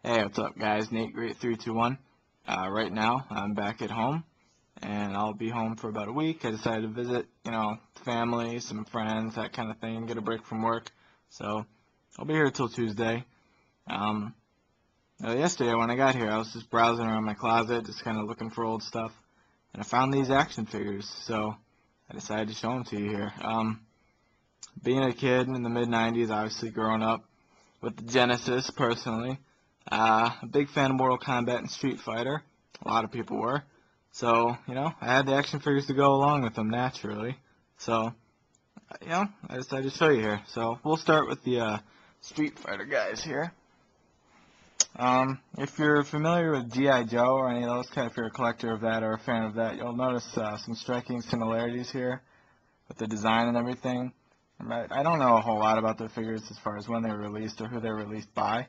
Hey, what's up, guys? Nate Great 321. Right now, I'm back at home, and I'll be home for about a week. I decided to visit, family, some friends, that kind of thing, get a break from work. So, I'll be here till Tuesday. Yesterday when I got here, I was just browsing around my closet, just kind of looking for old stuff, and I found these action figures. So, I decided to show them to you here. Being a kid in the mid-90s, obviously growing up with the Genesis, personally. A big fan of Mortal Kombat and Street Fighter. A lot of people were. So, I had the action figures to go along with them naturally. So, I decided to show you here. So, we'll start with the Street Fighter guys here. If you're familiar with G.I. Joe or any of those, if you're a collector of that or a fan of that, you'll notice some striking similarities here with the design and everything. I don't know a whole lot about their figures as far as when they were released or who they were released by.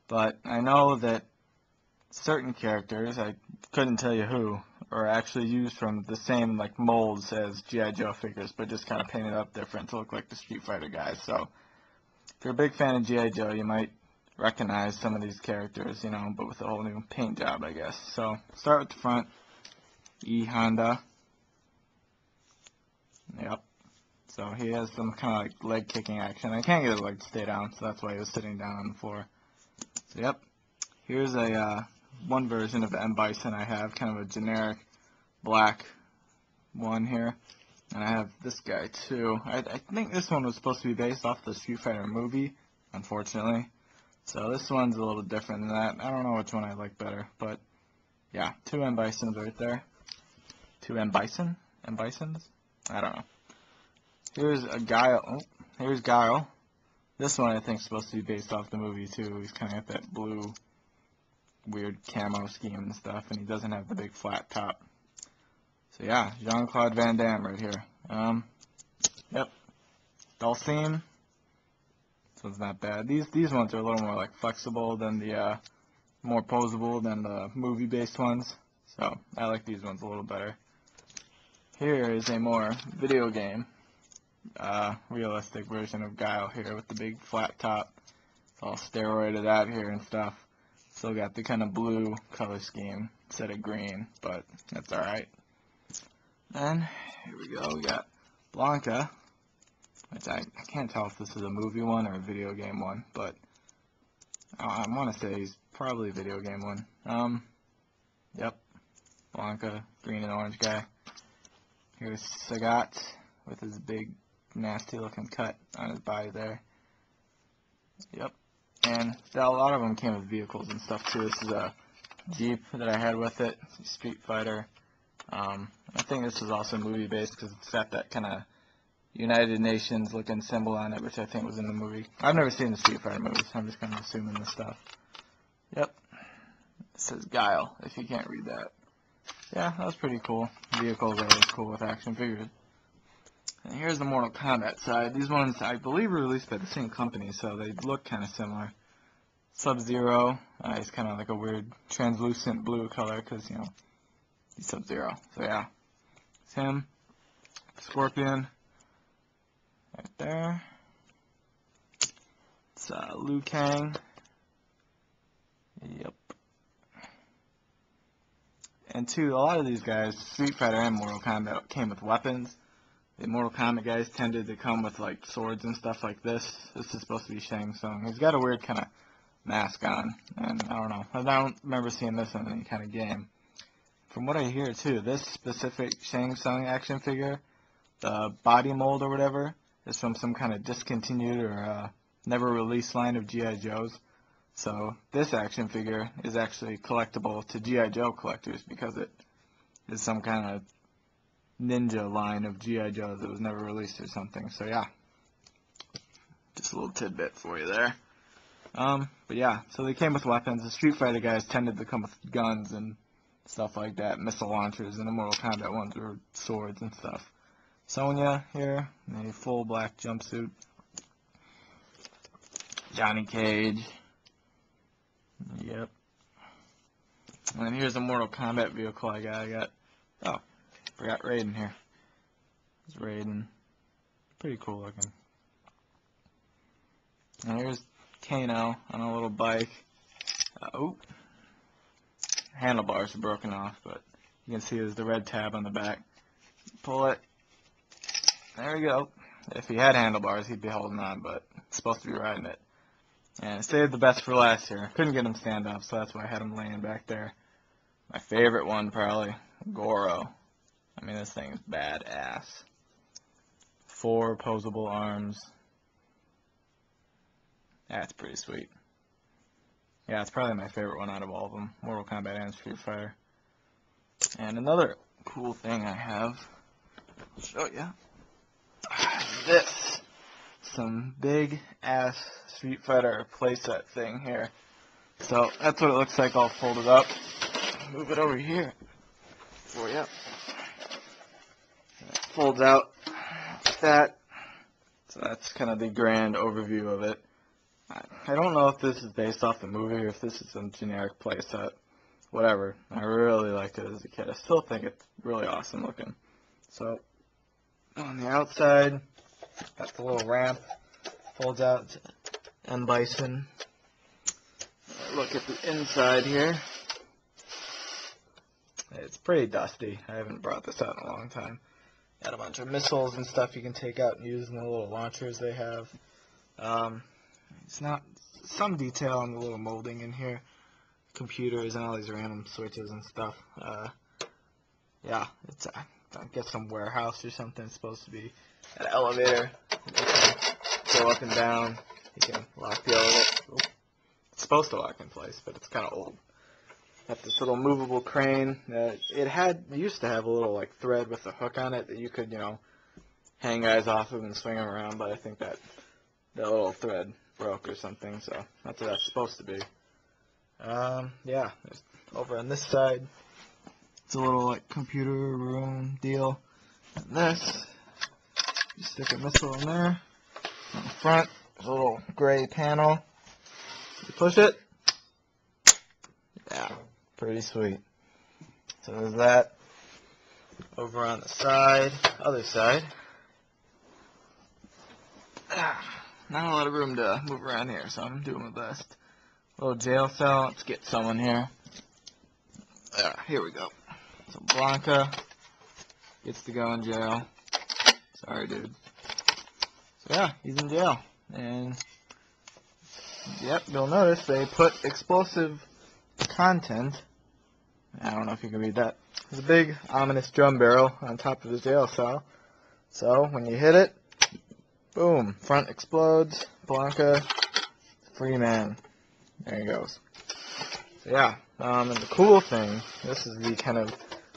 But I know that certain characters, I couldn't tell you who, are actually used from the same molds as G.I. Joe figures, but just kind of painted up different to look like the Street Fighter guys. So if you're a big fan of G.I. Joe, you might recognize some of these characters, but with a whole new paint job, I guess. So start with the front. E Honda. Yep. So he has some kind of leg kicking action. I can't get his leg to stay down, so that's why he was sitting down on the floor. So, yep, here's a one version of M. Bison I have, kind of a generic black one here. And I have this guy too. I think this one was supposed to be based off the Street Fighter movie, unfortunately. So this one's a little different than that. I don't know which one I like better, but yeah, two M. Bisons right there. Two M. Bison? M. Bisons? I don't know. Here's a Guile. Oh, here's Guile. This one I think is supposed to be based off the movie too. He's kind of got that blue, weird camo scheme and stuff, and he doesn't have the big flat top. So yeah, Jean-Claude Van Damme right here. Yep. Dulcine. This one's not bad. These ones are a little more flexible than the more posable than the movie-based ones. So I like these ones a little better. Here is a more video game. Realistic version of Guile here with the big flat top. It's all steroided out here and stuff. Still got the kind of blue color scheme instead of green, but that's alright. Then, here we go, we got Blanca, which I can't tell if this is a movie one or a video game one, but I want to say he's probably a video game one. Yep, Blanca, green and orange guy. Here's Sagat with his big nasty looking cut on his body there. Yep. And a lot of them came with vehicles and stuff too. This is a Jeep that I had with it. It's a Street Fighter. I think this is also movie based because it's got that kind of United Nations looking symbol on it, which I think was in the movie. I've never seen the Street Fighter movies, so I'm just kind of assuming this stuff. Yep. It says Guile, if you can't read that. Yeah, that was pretty cool. Vehicles are always cool with action figures. And here's the Mortal Kombat side. These ones, I believe, were released by the same company, so they look kind of similar. Sub-Zero, he's kind of like a weird translucent blue color, because, he's Sub-Zero. So, yeah. It's him. Scorpion. Right there. It's Liu Kang. Yep. And a lot of these guys, Street Fighter and Mortal Kombat, came with weapons. The Mortal Kombat guys tended to come with swords and stuff like this. This is supposed to be Shang Tsung. He's got a weird kind of mask on, and I don't know. I don't remember seeing this in any kind of game. From what I hear too, this specific Shang Tsung action figure, the body mold or whatever, is from some kind of discontinued or never released line of G.I. Joes. So this action figure is actually collectible to G.I. Joe collectors because it is some kind of ninja line of G.I. Joes that was never released or something. So yeah, just a little tidbit for you there. But yeah, so they came with weapons. The Street Fighter guys tended to come with guns and stuff like that, missile launchers, and the Mortal Kombat ones were swords and stuff. Sonya here, in a full black jumpsuit. Johnny Cage. Yep. And then here's a Mortal Kombat vehicle I got. Oh, forgot Raiden here. It's Raiden. Pretty cool looking. And here's Kano on a little bike. Oh, handlebars are broken off, but you can see there's the red tab on the back. Pull it. There we go. If he had handlebars, he'd be holding on, but it's supposed to be riding it. And I saved the best for last here. Couldn't get him stand up, so that's why I had him laying back there. My favorite one, probably, Goro. I mean, this thing is badass. 4 opposable arms. That's pretty sweet. Yeah, it's probably my favorite one out of all of them. Mortal Kombat and Street Fighter. And another cool thing I have, I'll show you. This. Some big ass Street Fighter playset thing here. So that's what it looks like all folded up. Move it over here for you. It folds out like that. So that's kind of the grand overview of it. I don't know if this is based off the movie or if this is some generic playset. Whatever. I really liked it as a kid. I still think it's really awesome looking. So on the outside, got the little ramp. Folds out to M. Bison. Look at the inside here. It's pretty dusty. I haven't brought this out in a long time. Got a bunch of missiles and stuff you can take out and use in the little launchers they have. It's not some detail on the little molding in here. Computers and all these random switches and stuff. Yeah, it's I guess some warehouse or something. It's supposed to be an elevator. You can go up and down. You can lock the elevator. It's supposed to lock in place, but it's kind of old. Got this little movable crane. It used to have a little like thread with a hook on it that you could, hang guys off of and swing them around. But I think that little thread broke or something. So that's what that's supposed to be. Yeah. Over on this side, it's a little like computer room deal. And this, you stick a missile in there. On the front, there's a little gray panel. You push it. Yeah, pretty sweet. So there's that. Over on the side, other side. Not a lot of room to move around here, so I'm doing my best. Little jail cell. Let's get someone here. Here we go. So Blanca gets to go in jail. Sorry, dude. So yeah, he's in jail. And yep, you'll notice they put explosive content. I don't know if you can read that. There's a big ominous drum barrel on top of the jail cell. So when you hit it, boom, front explodes. Blanca, free man. There he goes. So yeah, and the cool thing, this is the kind of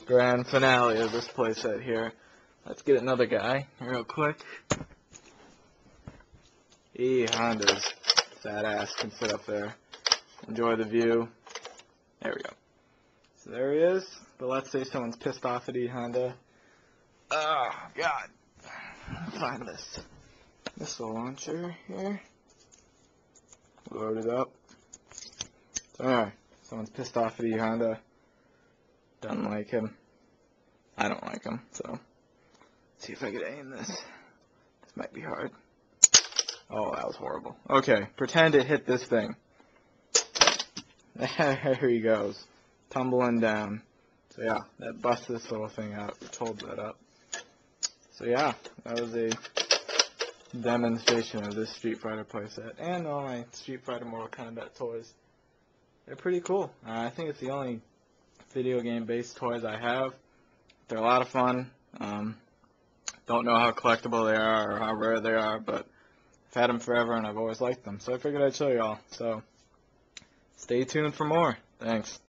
grand finale of this playset here. Let's get another guy real quick. Honda's fat ass can sit up there. Enjoy the view. There we go. So there he is. But let's say someone's pissed off at Honda. Oh, God. Find this missile launcher here. Load it up. So anyway, someone's pissed off at Honda. Doesn't like him. I don't like him, so let's see if I can aim this. This might be hard. Oh, that was horrible. Okay, pretend it hit this thing. There he goes. Tumbling down. So yeah, that busts this little thing out, which holds that up. So yeah, that was a demonstration of this Street Fighter playset and all my Street Fighter Mortal Kombat toys. They're pretty cool. I think it's the only video game based toys I have. They're a lot of fun. Don't know how collectible they are or how rare they are, but I've had them forever and I've always liked them. So I figured I'd show y'all. So stay tuned for more. Thanks.